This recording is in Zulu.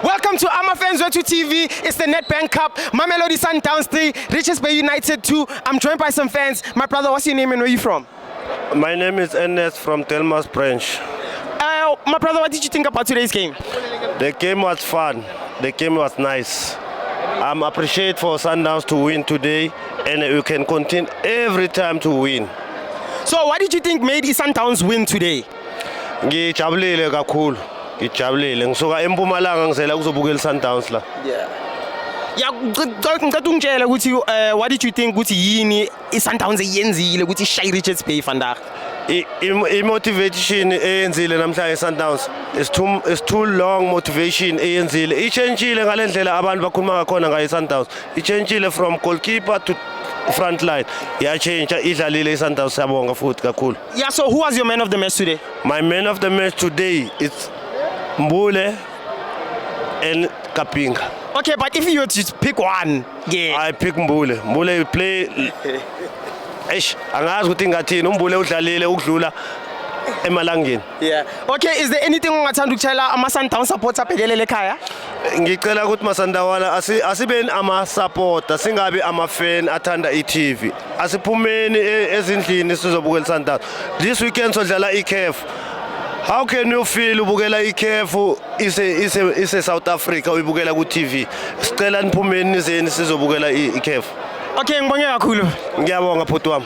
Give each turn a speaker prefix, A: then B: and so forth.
A: Welcome to FANS Wethu TV. It's the Nedbank Cup. Mamelodi Sundowns 3, Richards Bay United 2. I'm joined by some fans. My brother, what's your name and where are you from?
B: My name is Ernest from Telmas Branch.
A: My brother, what did you think about today's game?
B: The game was fun. The game was nice. I'm appreciate for Sundowns to win today, and we can continue every time to win.
A: So, what did you think made Sundowns win today?
B: Ngijabulile kakhulu. Ngijabulile. Ngisuka eMpumalanga ngizela ukuzobukela Sundowns la.
A: Yeah, ngicela ungitshele ukuthi what did you think ukuthi yini iSundowns eyenzile ukuthi ishaye Richards Bay vandag?
B: I-motivation eyenzile namhlanje Sundowns is too long motivation eyenzile. Ichangeile ngalendlela abantu bakhuluma ngakhona ngayo Sundowns. Ichangeile from goalkeeper to front line. Change idlalile iSundowns siyabonga futhi kakhulu.
A: Yeah, so who was your man of the match today?
B: My man of the match today is Mbule and Kapinga.
A: Okay, but if you were to pick one, yeah.
B: I pick Mbule. Mbule play. Angazi ukuthi ngathini uMbule udlalile ukudlula emalangeni.
A: Yeah. Okay, is there anything ungathanda ukutshela ama-Sundowns supporter abhekelele ekhaya?
B: Ngicela ukuthi masandawana asibeni ama-supporter singabi ama-fan athanda i-TV. Asiphumeni ezindlini sizobukela Sundowns. This weekend sodlala iCAF. How can you feel ubukela iCAF is South Africa uyibukela ku TV? Sicela niphumeni nizeni sizobukela iCAF.
A: Okay, ngibonge kakhulu.
B: Ngiyabonga bhuti wami.